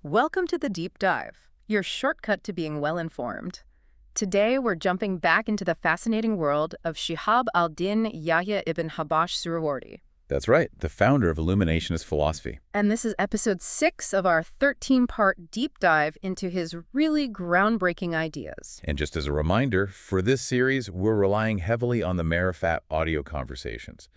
Welcome to the Deep Dive, your shortcut to being well-informed. Today, we're jumping back into the fascinating world of Shihab al-Din Yahya ibn Habash Suhrawardi. That's right, the founder of Illuminationist philosophy. And this is episode 6 of our 13-part deep dive into his really groundbreaking ideas. And just as a reminder, for this series, we're relying heavily on the Marifat audio conversations.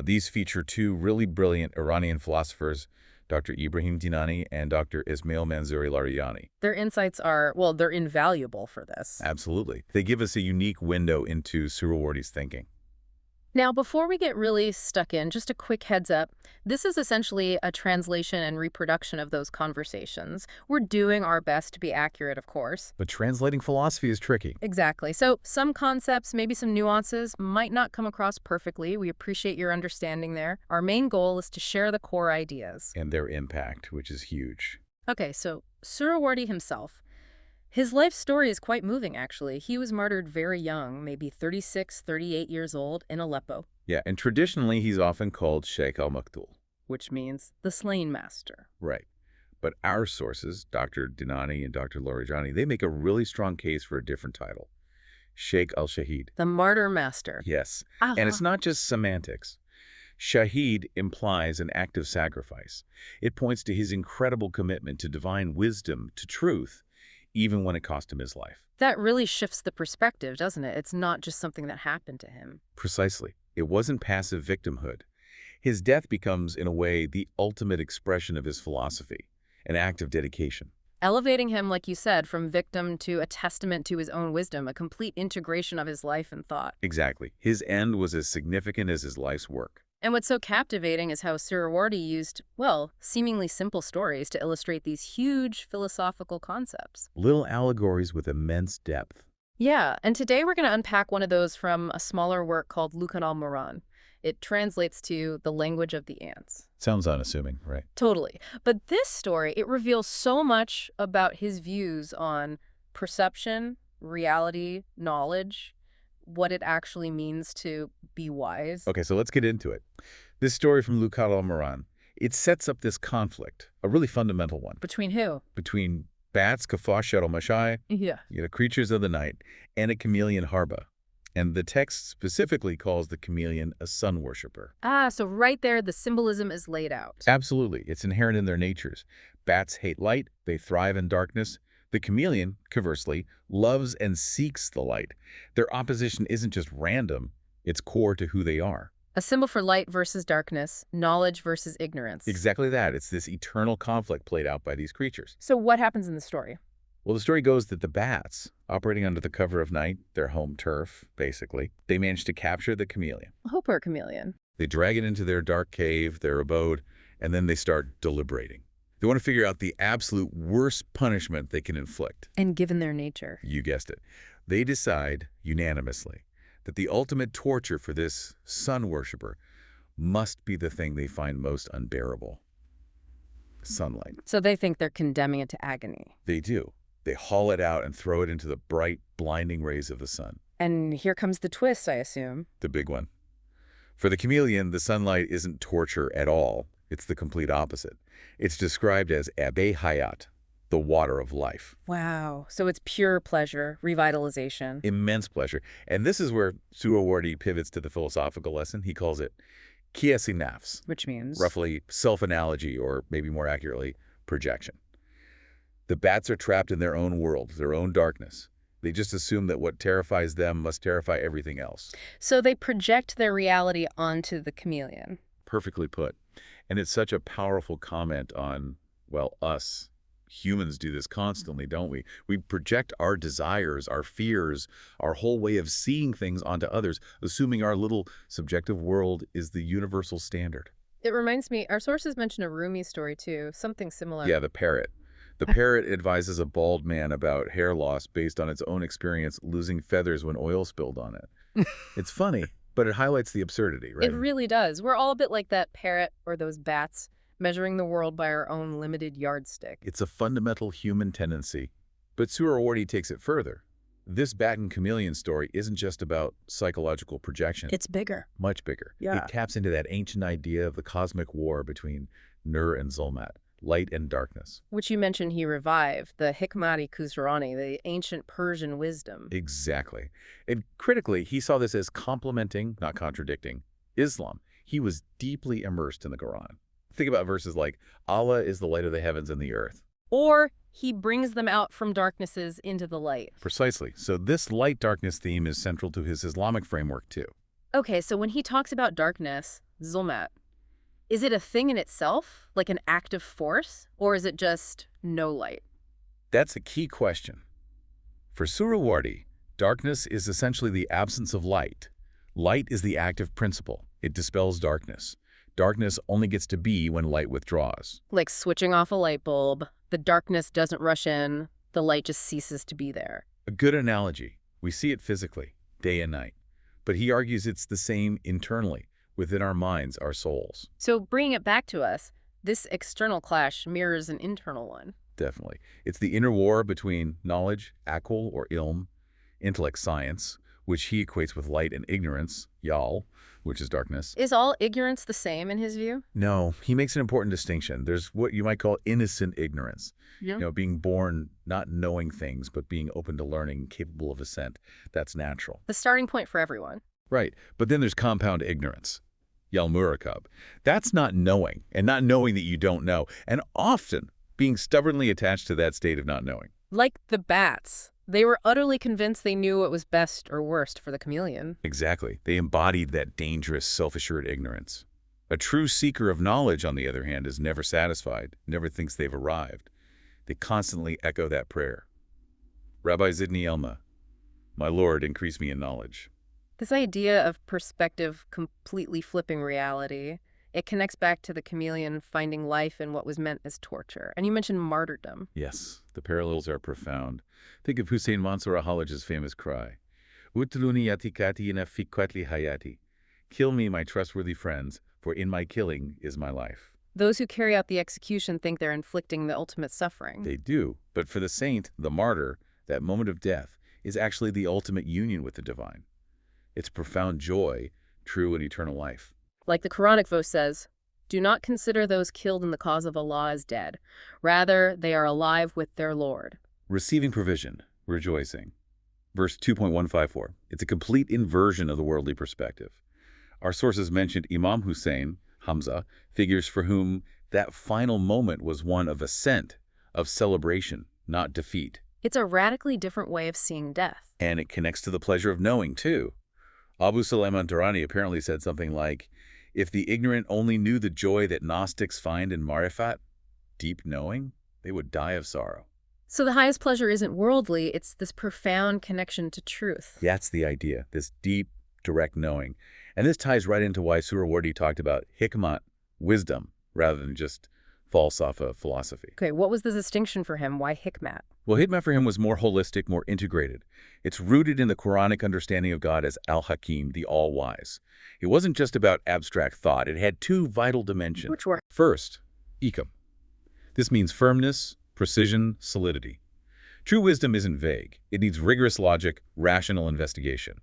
These feature two really brilliant Iranian philosophers, Dr. Ibrahim Dinani and Dr. Ismail Manzouri Larijani. Their insights are, well, they're invaluable for this. Absolutely. They give us a unique window into Suhrawardi's thinking. Now, before we get really stuck in, just a quick heads up. This is essentially a translation and reproduction of those conversations. We're doing our best to be accurate, of course. But translating philosophy is tricky. Exactly. So some concepts, maybe some nuances, might not come across perfectly. We appreciate your understanding there. Our main goal is to share the core ideas. And their impact, which is huge. Okay, so Suhrawardi himself. His life story is quite moving, actually. He was martyred very young, maybe 36, 38 years old, in Aleppo. Yeah, and traditionally he's often called Sheikh al-Maktul. Which means the slain master. Right. But our sources, Dr. Dinani and Dr. Larijani, they make a really strong case for a different title. Sheikh al-Shahid. The martyr master. Yes. And it's not just semantics. Shahid implies an act of sacrifice. It points to his incredible commitment to divine wisdom, to truth, even when it cost him his life. That really shifts the perspective, doesn't it? It's not just something that happened to him. Precisely. It wasn't passive victimhood. His death becomes, in a way, the ultimate expression of his philosophy, an act of dedication. Elevating him, like you said, from victim to a testament to his own wisdom, a complete integration of his life and thought. Exactly. His end was as significant as his life's work. And what's so captivating is how Suhrawardi used, well, seemingly simple stories to illustrate these huge philosophical concepts. Little allegories with immense depth. Yeah, and today we're going to unpack one of those from a smaller work called Luqman al-Moran. It translates to the language of the ants. Sounds unassuming, right? Totally. But this story, it reveals so much about his views on perception, reality, knowledge, what it actually means to be wise. Okay, so let's get into it. This story from Luqman al-Moran, it sets up this conflict, a really fundamental one. Between who? Between bats, kafash al-mashai, creatures of the night, and a chameleon harba. And the text specifically calls the chameleon a sun worshiper. Ah, so right there, the symbolism is laid out. Absolutely. It's inherent in their natures. Bats hate light. They thrive in darkness. The chameleon, conversely, loves and seeks the light. Their opposition isn't just random. It's core to who they are. A symbol for light versus darkness, knowledge versus ignorance. Exactly that. It's this eternal conflict played out by these creatures. So what happens in the story? Well, the story goes that the bats, operating under the cover of night, their home turf, basically, they manage to capture the chameleon. Oh, poor chameleon. They drag it into their dark cave, their abode, and then they start deliberating. They want to figure out the absolute worst punishment they can inflict. And given their nature. You guessed it. They decide, unanimously, that the ultimate torture for this sun worshiper must be the thing they find most unbearable. Sunlight. So they think they're condemning it to agony. They do. They haul it out and throw it into the bright, blinding rays of the sun. And here comes the twist, I assume. The big one. For the chameleon, the sunlight isn't torture at all. It's the complete opposite. It's described as Abe Hayat, the water of life. Wow. So it's pure pleasure, revitalization. Immense pleasure. And this is where Suhrawardi pivots to the philosophical lesson. He calls it Qiyas nafs. Which means? Roughly self-analogy, or maybe more accurately, projection. The bats are trapped in their own world, their own darkness. They just assume that what terrifies them must terrify everything else. So they project their reality onto the chameleon. Perfectly put. And it's such a powerful comment on, well, us. Humans do this constantly, don't we? We project our desires, our fears, our whole way of seeing things onto others, assuming our little subjective world is the universal standard. It reminds me, our sources mention a Rumi story too, something similar. Yeah, the parrot. The parrot advises a bald man about hair loss based on its own experience losing feathers when oil spilled on it. It's funny, but it highlights the absurdity, right? It really does. We're all a bit like that parrot or those bats, measuring the world by our own limited yardstick. It's a fundamental human tendency. But Suhrawardi takes it further. This bat and chameleon story isn't just about psychological projection. It's bigger. Much bigger. Yeah. It taps into that ancient idea of the cosmic war between Nur and Zulmat, light and darkness. Which you mentioned he revived, the Hikmat Khusrani, the ancient Persian wisdom. Exactly. And critically, he saw this as complementing, not contradicting, Islam. He was deeply immersed in the Quran. Think about verses like, Allah is the light of the heavens and the earth. Or he brings them out from darknesses into the light. Precisely. So this light-darkness theme is central to his Islamic framework, too. Okay, so when he talks about darkness, zulmat, is it a thing in itself, like an active force, or is it just no light? That's a key question. For Suhrawardi, darkness is essentially the absence of light. Light is the active principle. It dispels darkness. Darkness only gets to be when light withdraws. Like switching off a light bulb, the darkness doesn't rush in, the light just ceases to be there. A good analogy. We see it physically, day and night. But he argues it's the same internally, within our minds, our souls. So bringing it back to us, this external clash mirrors an internal one. Definitely. It's the inner war between knowledge, akal or ilm, intellect, science, which he equates with light, and ignorance, yal, which is darkness. Is all ignorance the same in his view? No, he makes an important distinction. There's what you might call innocent ignorance. Yeah. Being born not knowing things, but being open to learning, capable of assent. That's natural. The starting point for everyone. Right. But then there's compound ignorance. Yal-murakab. That's not knowing, and not knowing that you don't know, and often being stubbornly attached to that state of not knowing. Like the bats. They were utterly convinced they knew what was best or worst for the chameleon. Exactly. They embodied that dangerous, self-assured ignorance. A true seeker of knowledge, on the other hand, is never satisfied, never thinks they've arrived. They constantly echo that prayer. Rabbi Zidni Elma, my Lord, increase me in knowledge. This idea of perspective completely flipping reality, it connects back to the chameleon finding life in what was meant as torture. And you mentioned martyrdom. Yes, the parallels are profound. Think of Hussein Mansour Ahalaj's famous cry, Utluni yatikati ina fikwatli hayati. Kill me, my trustworthy friends, for in my killing is my life. Those who carry out the execution think they're inflicting the ultimate suffering. They do, but for the saint, the martyr, that moment of death is actually the ultimate union with the divine. It's profound joy, true and eternal life. Like the Quranic verse says, do not consider those killed in the cause of Allah as dead. Rather, they are alive with their Lord. Receiving provision, rejoicing. Verse 2.154. It's a complete inversion of the worldly perspective. Our sources mentioned Imam Hussein, Hamza, figures for whom that final moment was one of ascent, of celebration, not defeat. It's a radically different way of seeing death. And it connects to the pleasure of knowing, too. Abu Sulaiman Durrani apparently said something like, if the ignorant only knew the joy that Gnostics find in marifat, deep knowing, they would die of sorrow. So the highest pleasure isn't worldly, it's this profound connection to truth. That's the idea, this deep, direct knowing. And this ties right into why Suhrawardi talked about Hikmat, wisdom, rather than just falsafa philosophy. Okay, what was the distinction for him? Why Hikmat? Well, Hikmat for him was more holistic, more integrated. It's rooted in the Quranic understanding of God as al-Hakim, the all-wise. It wasn't just about abstract thought. It had two vital dimensions. Which were? First, ikam. This means firmness, precision, solidity. True wisdom isn't vague. It needs rigorous logic, rational investigation.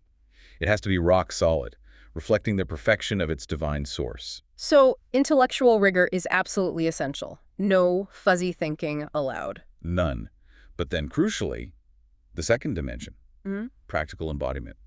It has to be rock solid, reflecting the perfection of its divine source. So intellectual rigor is absolutely essential. No fuzzy thinking allowed. None. But then crucially, the second dimension, practical embodiment.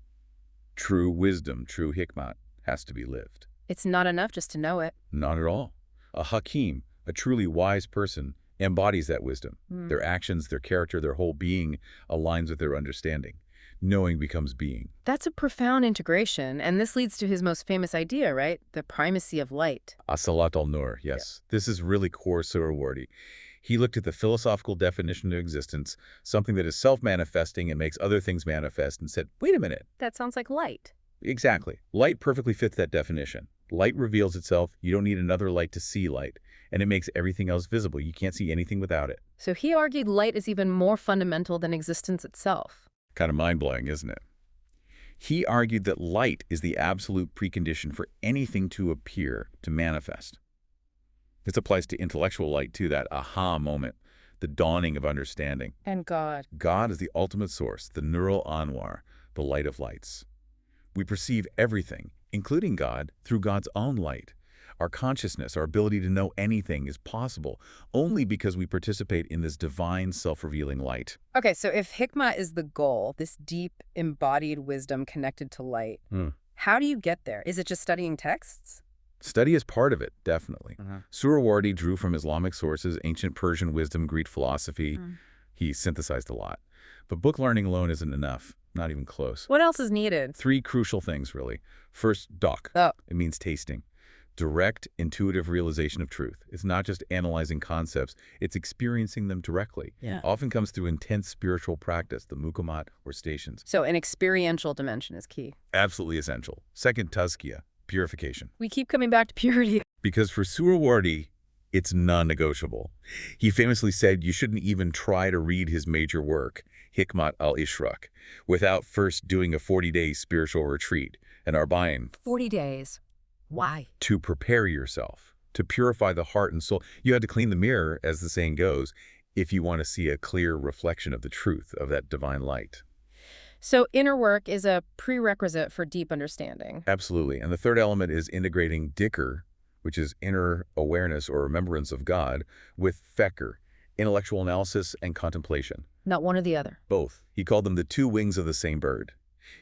True wisdom, true hikmat, has to be lived. It's not enough just to know it. Not at all. A hakim, a truly wise person, embodies that wisdom. Their actions, their character, their whole being aligns with their understanding. Knowing becomes being. That's a profound integration, and this leads to his most famous idea, right? The primacy of light. As-salat al-nur, yes. Yeah. This is really core Suhrawardi. He looked at the philosophical definition of existence, something that is self-manifesting and makes other things manifest, and said, wait a minute. That sounds like light. Exactly. Light perfectly fits that definition. Light reveals itself. You don't need another light to see light, and it makes everything else visible. You can't see anything without it. So he argued light is even more fundamental than existence itself. Kind of mind-blowing, isn't it? He argued that light is the absolute precondition for anything to appear, to manifest. This applies to intellectual light, too, that aha moment, the dawning of understanding. And God. God is the ultimate source, the al-Anwar, the light of lights. We perceive everything, including God, through God's own light. Our consciousness, our ability to know anything is possible only because we participate in this divine self-revealing light. Okay, so if Hikmat is the goal, this deep, embodied wisdom connected to light, how do you get there? Is it just studying texts? Study is part of it, definitely. Suhrawardi drew from Islamic sources, ancient Persian wisdom, Greek philosophy. He synthesized a lot. But book learning alone isn't enough, not even close. What else is needed? 3 crucial things, really. First, doc. Oh. It means tasting. Direct, intuitive realization of truth. It's not just analyzing concepts, it's experiencing them directly. Yeah. Often comes through intense spiritual practice, the muqamat or stations. So an experiential dimension is key. Absolutely essential. Second, tazkiyah, purification. We keep coming back to purity. Because for Suhrawardi, it's non-negotiable. He famously said you shouldn't even try to read his major work, Hikmat al-Ishraq, without first doing a 40-day spiritual retreat, an arba'in. 40 days. Why? To prepare yourself, to purify the heart and soul. You had to clean the mirror, as the saying goes, if you want to see a clear reflection of the truth of that divine light. So inner work is a prerequisite for deep understanding. Absolutely. And the third element is integrating dhikr, which is inner awareness or remembrance of God, with fekr, intellectual analysis and contemplation. Not one or the other. Both. He called them the 2 wings of the same bird.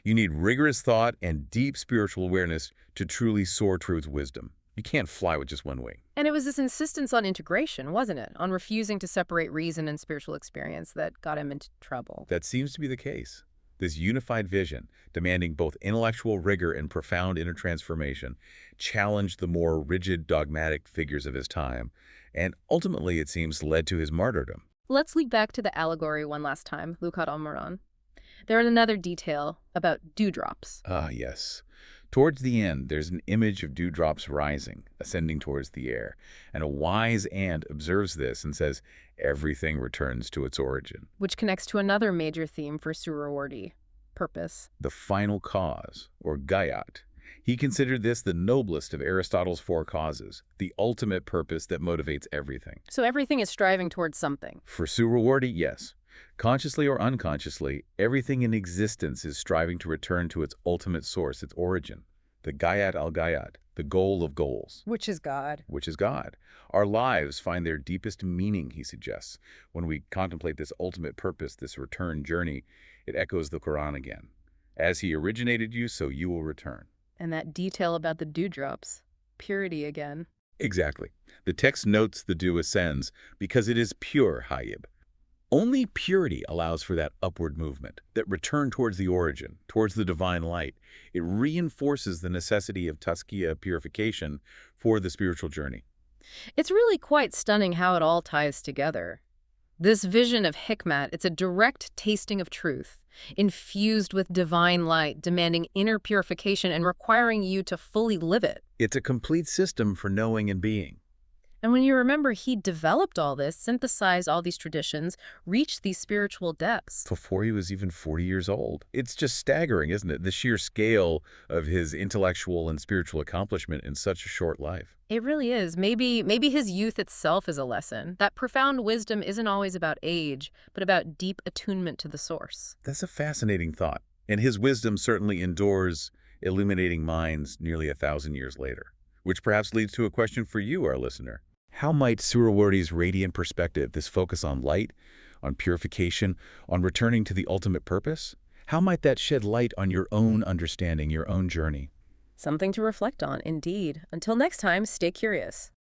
You need rigorous thought and deep spiritual awareness to truly soar towards wisdom. You can't fly with just one wing. And it was this insistence on integration, wasn't it? On refusing to separate reason and spiritual experience that got him into trouble. That seems to be the case. This unified vision, demanding both intellectual rigor and profound inner transformation, challenged the more rigid dogmatic figures of his time, and ultimately, it seems, led to his martyrdom. Let's leap back to the allegory one last time, Lukat al-Moran. There's another detail about dewdrops. Ah, yes. Towards the end, there's an image of dewdrops rising, ascending towards the air, and a wise ant observes this and says, everything returns to its origin. Which connects to another major theme for Suhrawardi, purpose. The final cause, or gayat. He considered this the noblest of Aristotle's 4 causes, the ultimate purpose that motivates everything. So everything is striving towards something. For Suhrawardi, yes. Consciously or unconsciously, everything in existence is striving to return to its ultimate source, its origin, the gayat al-gayat, the goal of goals. Which is God. Which is God. Our lives find their deepest meaning, he suggests. When we contemplate this ultimate purpose, this return journey, it echoes the Quran again. As he originated you, so you will return. And that detail about the dewdrops, purity again. Exactly. The text notes the dew ascends because it is pure, Hayyib. Only purity allows for that upward movement, that return towards the origin, towards the divine light. It reinforces the necessity of tazkiyah, purification, for the spiritual journey. It's really quite stunning how it all ties together. This vision of Hikmat, it's a direct tasting of truth, infused with divine light, demanding inner purification and requiring you to fully live it. It's a complete system for knowing and being. And when you remember he developed all this, synthesized all these traditions, reached these spiritual depths. Before he was even 40 years old. It's just staggering, isn't it? The sheer scale of his intellectual and spiritual accomplishment in such a short life. It really is. Maybe his youth itself is a lesson. That profound wisdom isn't always about age, but about deep attunement to the source. That's a fascinating thought. And his wisdom certainly endures, illuminating minds nearly 1,000 years later. Which perhaps leads to a question for you, our listener. How might Suhrawardi's radiant perspective, this focus on light, on purification, on returning to the ultimate purpose, how might that shed light on your own understanding, your own journey? Something to reflect on, indeed. Until next time, stay curious.